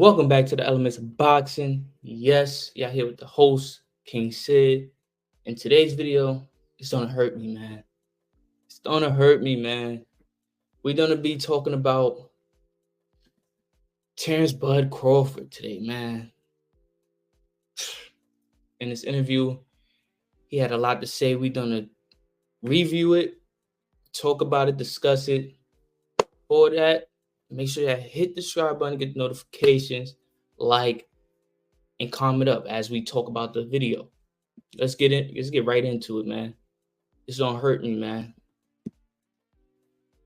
Welcome back to the Elements of Boxing. Yes, y'all here with the host, King Sid. In today's video, it's gonna hurt me, man. It's gonna hurt me, man. We're gonna be talking about Terence Bud Crawford today, man. In this interview, he had a lot to say. We're gonna review it, talk about it, discuss it. For that, make sure you hit the subscribe button, get notifications, like, and comment up as we talk about the video. Let's get right into it, man. It's gonna hurt me, man.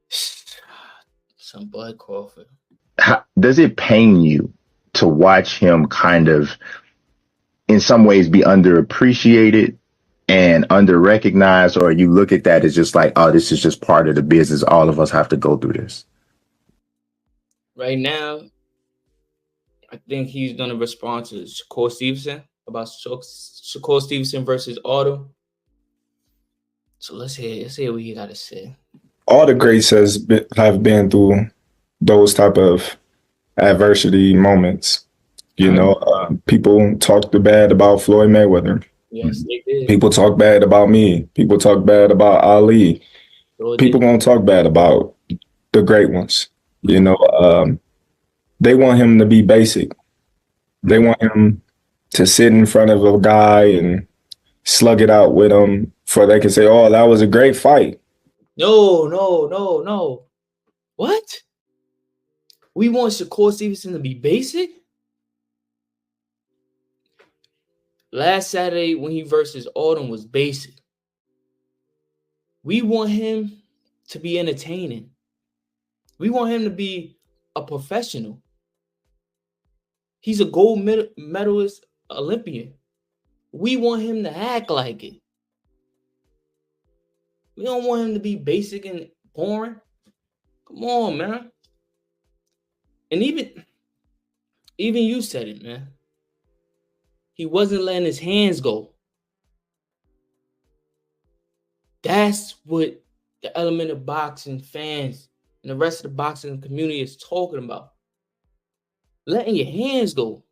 Some Bud Crawford. Does it pain you to watch him kind of, in some ways, be underappreciated and under-recognized, or you look at that as just like, oh, this is just part of the business. All of us have to go through this. Right now, I think he's gonna respond to Shakur Stevenson about Shakur Stevenson versus Artem. So let's hear what he got to say. All the greats have been through those type of adversity moments. You know, people talked bad about Floyd Mayweather. Yes, they did. People talk bad about me. People talk bad about Ali. People gonna talk bad about the great ones. You know, they want him to be basic. They want him to sit in front of a guy and slug it out with him for they can say, oh, that was a great fight. No. What? We want Shakur Stevenson to be basic? Last Saturday when he versus Artem was basic. We want him to be entertaining. We want him to be a professional. He's a gold medalist Olympian. We want him to act like it. We don't want him to be basic and boring. Come on, man. And even you said it, man. He wasn't letting his hands go. That's what the Element of Boxing fans and the rest of the boxing community is talking about. Letting your hands go.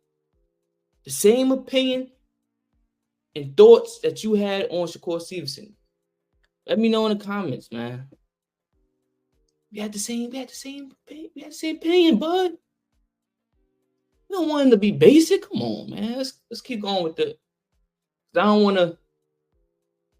The same opinion and thoughts that you had on Shakur Stevenson. Let me know in the comments, man. We had the same opinion, bud. You don't want him to be basic. Come on, man. Let's keep going with it. I don't want to.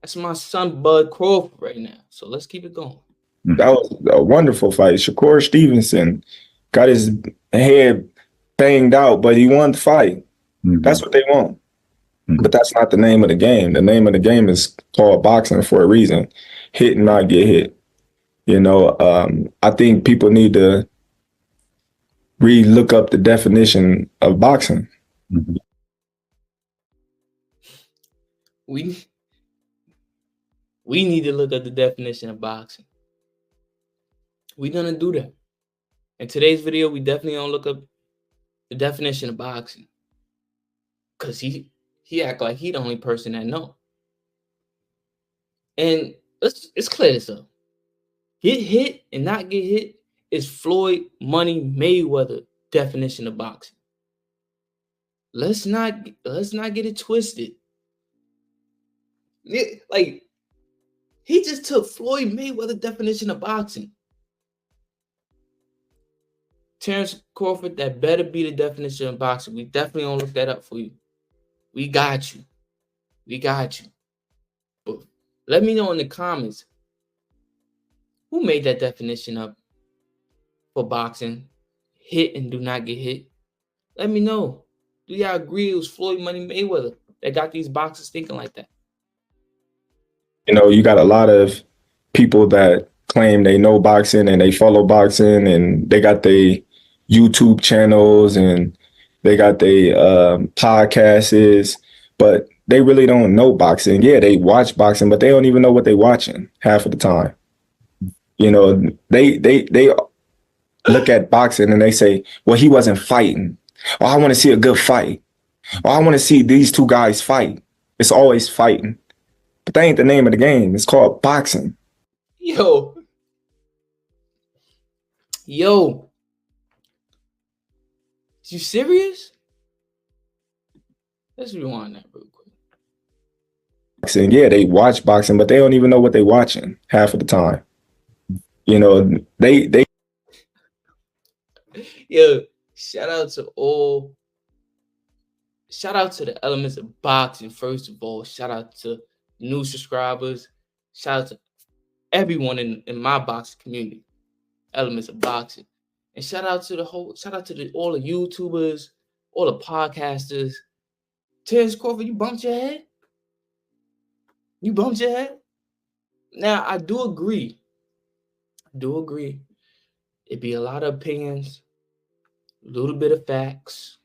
That's my son, Bud Crawford, right now. So let's keep it going. That was a wonderful fight. Shakur Stevenson got his head banged out, but he won the fight. Mm-hmm. That's what they want. Mm-hmm. But that's not the name of the game. The name of the game is called boxing for a reason. Hit and not get hit. You know, I think people need to look up the definition of boxing. Mm-hmm. We need to look up the definition of boxing. We're going to do that. In today's video, we definitely going to look up the definition of boxing. Because he act like he the only person that know. And let's clear this up. Get hit and not get hit is Floyd Money Mayweather definition of boxing. Let's not get it twisted. Like, he just took Floyd Mayweather definition of boxing. Terence Crawford, that better be the definition of boxing. We definitely gonna look that up for you. We got you. But let me know in the comments who made that definition up for boxing. Hit and do not get hit. Let me know. Do y'all agree it was Floyd Money Mayweather that got these boxers thinking like that? You know, you got a lot of people that claim they know boxing and they follow boxing and they got their YouTube channels and they got their podcasts, but they really don't know boxing. Yeah, they watch boxing, but they don't even know what they're watching half of the time. You know, they look at boxing and they say, well, he wasn't fighting. Oh, I want to see a good fight. Oh, I want to see these two guys fight. It's always fighting. But that ain't the name of the game. It's called boxing. Yo. You serious? Let's rewind that real quick. Boxing, yeah, they watch boxing, but they don't even know what they're watching half of the time. You know, they Yo, shout out to the elements of boxing, first of all. Shout out to new subscribers. Shout out to everyone in my boxing community, elements of boxing. And shout out to all the YouTubers, all the podcasters. Terence Crawford, you bumped your head? You bumped your head? Now, I do agree. It'd be a lot of opinions, a little bit of facts.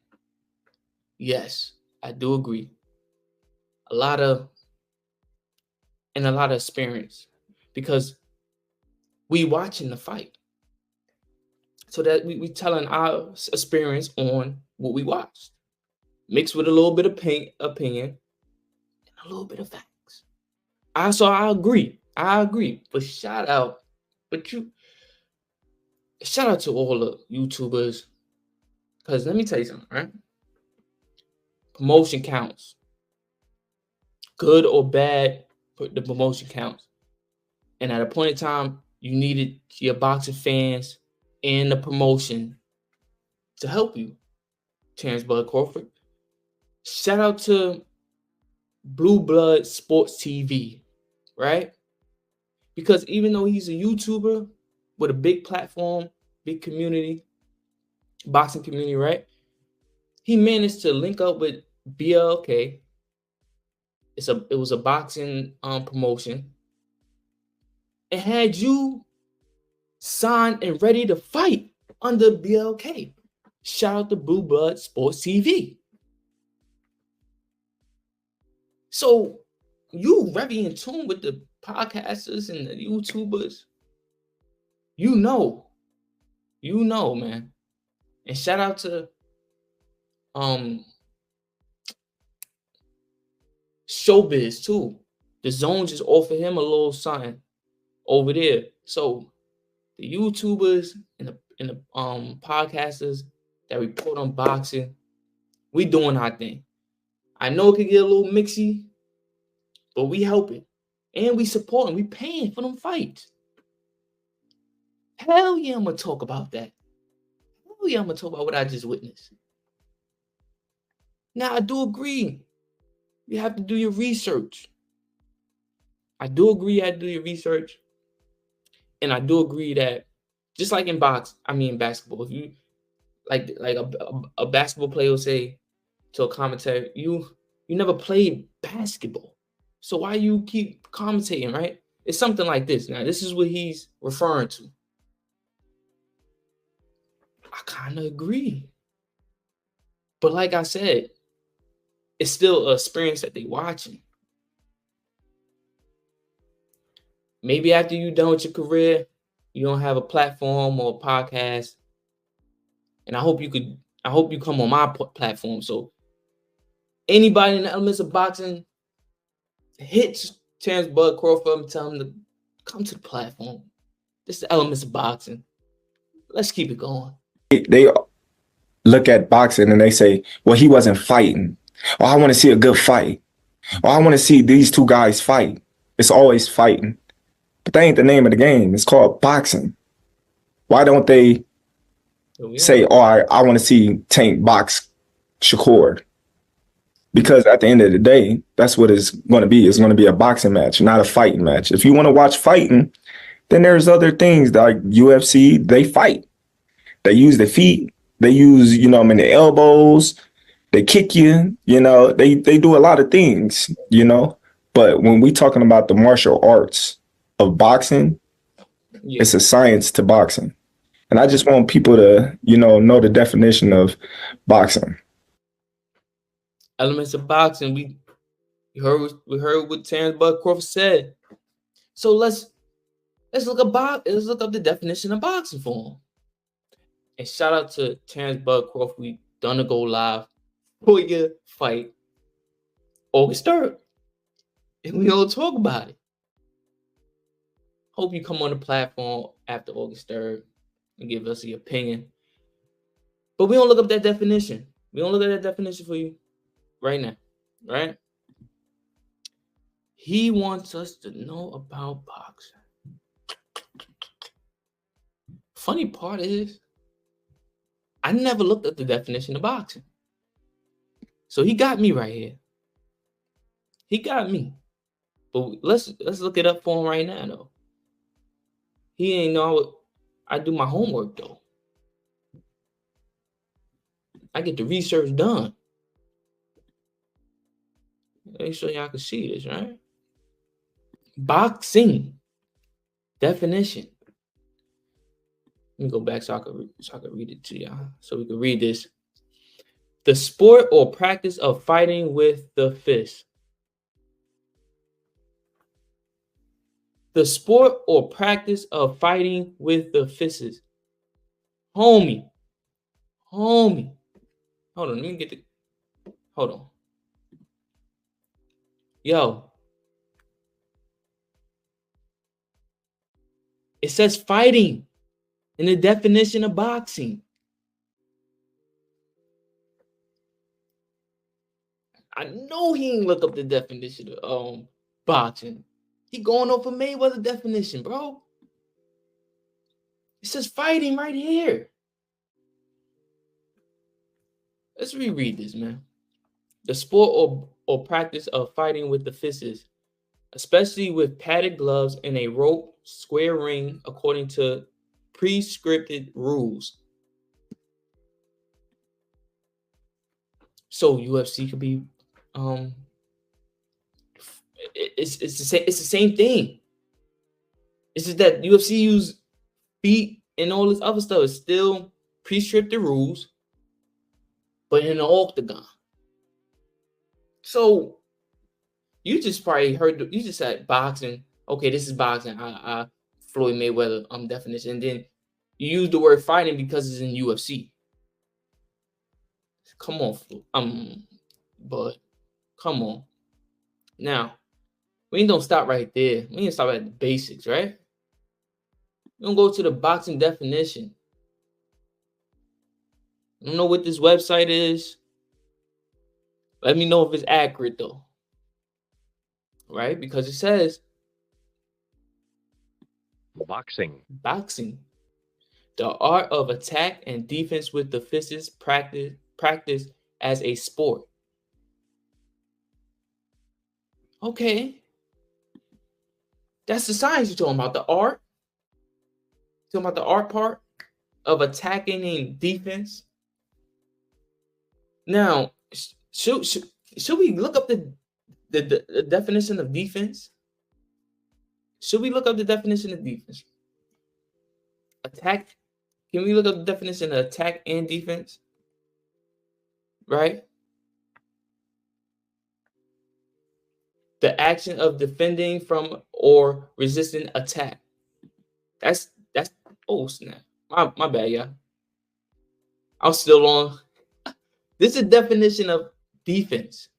Yes, I do agree. A lot of experience, because we watching the fight. So that we telling our experience on what we watched, mixed with a little bit of opinion and a little bit of facts. I agree. But shout out to all the YouTubers, because let me tell you something, right? Promotion counts. Good or bad, the promotion counts. And at a point in time, you needed your boxing fans and the promotion to help you. Terence Bud Crawford. Shout out to Blue Blood Sports TV, right? Because even though he's a YouTuber with a big platform, big community, boxing community, right? He managed to link up with BLK. It was a boxing promotion, and had you signed and ready to fight under BLK. Shout out to Blue Blood Sports TV. So you very in tune with the podcasters and the YouTubers. You know, man. And shout out to Showbiz too. The Zone just offered him a little something over there. So the YouTubers and the podcasters that report on boxing, we doing our thing. I know it could get a little mixy, but we helping and we supporting. We paying for them fights. Hell yeah, I'm gonna talk about that. Hell yeah, I'm gonna talk about what I just witnessed. Now I do agree. You have to do your research. I do agree you have to do your research. And I do agree that just like in basketball, if you like a basketball player will say to a commentator, you never played basketball. So why you keep commentating, right? It's something like this. Now, this is what he's referring to. I kind of agree. But like I said, it's still an experience that they watching. Maybe after you're done with your career, you don't have a platform or a podcast. And I hope you come on my platform. So anybody in the elements of boxing, hit Terence Bud Crawford and tell him to come to the platform. This is the elements of boxing. Let's keep it going. they look at boxing and they say, well, he wasn't fighting. Or I want to see a good fight. Or I want to see these two guys fight. It's always fighting. But that ain't the name of the game. It's called boxing. Why don't they say, oh, I want to see Tank box Shakur? Because at the end of the day, that's what it's going to be. It's going to be a boxing match, not a fighting match. If you want to watch fighting, then there's other things like UFC, they fight. They use their feet. They use, the elbows. They kick you, they do a lot of things, But when we talking about the martial arts of boxing, It's a science to boxing. And I just want people to, know the definition of boxing. Elements of boxing. We heard what Terence Bud Crawford said. So let's look up the definition of boxing for him. And shout out to Terence Bud Crawford. We done to go live for your fight August 3rd. And we all talk about it. Hope you come on the platform after August 3rd and give us your opinion. But we don't look up that definition. We don't look at that definition for you right now, right? He wants us to know about boxing. Funny part is, I never looked up the definition of boxing. So he got me right here. He got me. But let's look it up for him right now, though. He ain't know I do my homework, though. I get the research done. Make sure y'all can see this, right? Boxing definition. Let me go back so I can read it to y'all. So we can read this. The sport or practice of fighting with the fist. The sport or practice of fighting with the fists. Homie. Hold on, let me get the... Hold on. Yo. It says fighting in the definition of boxing. I know he ain't look up the definition of boxing. He going off of Mayweather definition, bro. It says fighting right here. Let's reread this, man. The sport or practice of fighting with the fists, especially with padded gloves and a rope square ring according to prescripted rules. So UFC could be it's the same thing. It's just that UFC use feet and all this other stuff. It's still prescripted rules, but in an octagon. So you just probably heard, you just said boxing. Okay, this is boxing. Floyd Mayweather definition. And then you use the word fighting because it's in UFC. Come on, but come on. Now, we ain't gonna stop right there. We ain't stop at the basics, right? We're gonna go to the boxing definition. I don't know what this website is. Let me know if it's accurate though. Right? Because it says boxing. The art of attack and defense with the fists practice as a sport. Okay. That's the science you're talking about. The art. You're talking about the art part of attacking and defense. Now, should we look up the definition of defense? Should we look up the definition of defense? Attack. Can we look up the definition of attack and defense? Right? The action of defending from or resisting attack. That's oh snap. My bad, yeah. I'm still on. This is the definition of defense.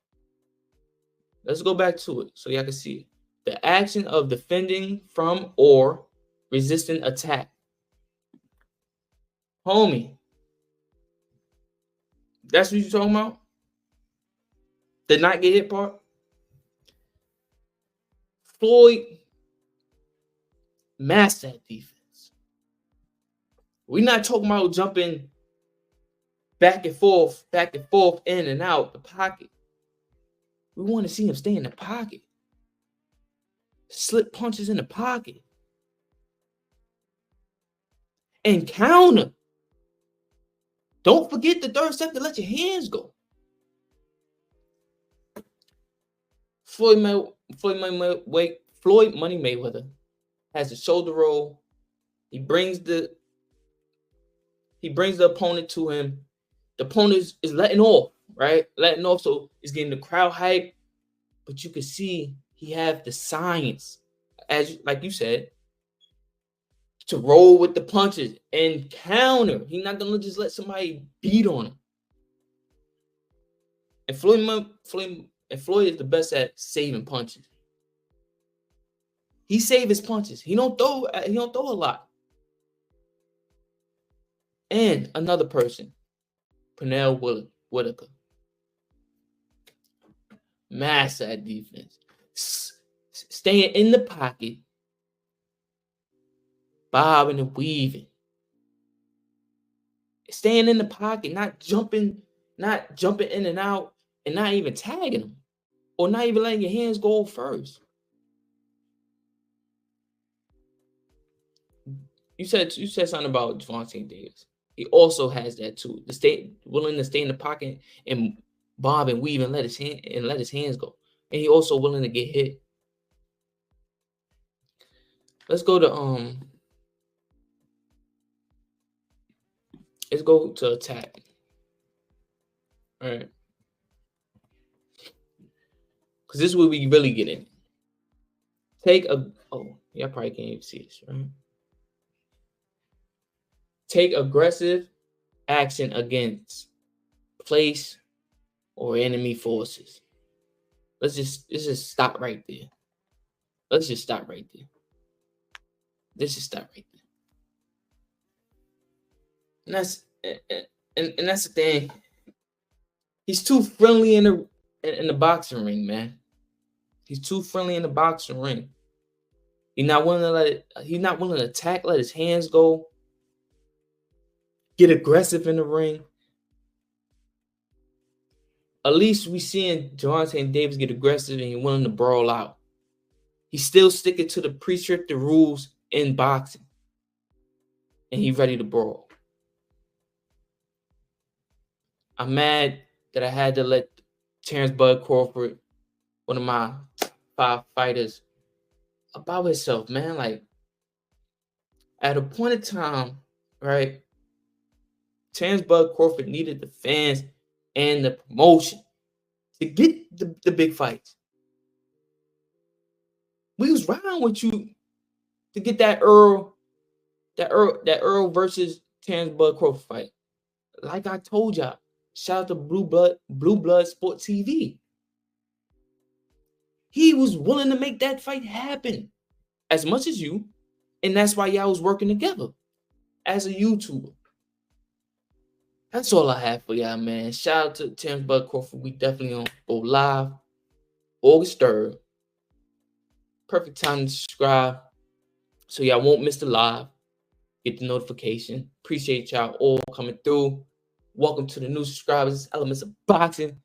Let's go back to it so y'all can see it. The action of defending from or resisting attack. Homie. That's what you're talking about? The not get hit part? Floyd mastered that defense. We're not talking about jumping back and forth, in and out the pocket. We want to see him stay in the pocket. Slip punches in the pocket. And counter. Don't forget the third step to let your hands go. Floyd Money Mayweather has a shoulder roll. He brings the opponent to him. The opponent is letting off, right? Letting off, so it's getting the crowd hype. But you can see he have the science, like you said, to roll with the punches and counter. He's not gonna just let somebody beat on him. And Floyd is the best at saving punches. He saves his punches. He don't throw a lot. And another person, Pernell Whitaker. Master at defense. Staying in the pocket, bobbing and weaving. Staying in the pocket, not jumping in and out, and not even tagging them, or not even letting your hands go first. You said something about Javonte Davis. He also has that too. Willing to stay in the pocket and bob and weave and let his hands go. And he also willing to get hit. Let's go to attack. All right. Because this is where we really get in. Y'all probably can't even see this, right? Take aggressive action against place or enemy forces. Let's just stop right there. Let's just stop right there. Let's just stop right there. And that's the thing. He's too friendly in the boxing ring, man. He's too friendly in the boxing ring. He's not willing to attack, let his hands go. Get aggressive in the ring. At least we seeing Javonte Davis get aggressive and he's willing to brawl out. He's still sticking to the prescripted rules in boxing. And he's ready to brawl. I'm mad that I had to let Terence Crawford, one of my 5 fighters, about himself, man. Like, at a point in time, right, Terence Crawford needed the fans and the promotion to get the big fights. We was riding with you to get that Earl versus Terence Crawford fight. Like I told y'all, shout out to Blue Blood Sport TV. He was willing to make that fight happen as much as you, and that's why y'all was working together as a YouTuber. That's all I have for y'all, man. Shout out to Terence Crawford. We definitely gonna go live August 3rd. Perfect time to subscribe so y'all won't miss the live. Get the notification. Appreciate y'all all coming through. Welcome to the new subscribers. Elements of Boxing.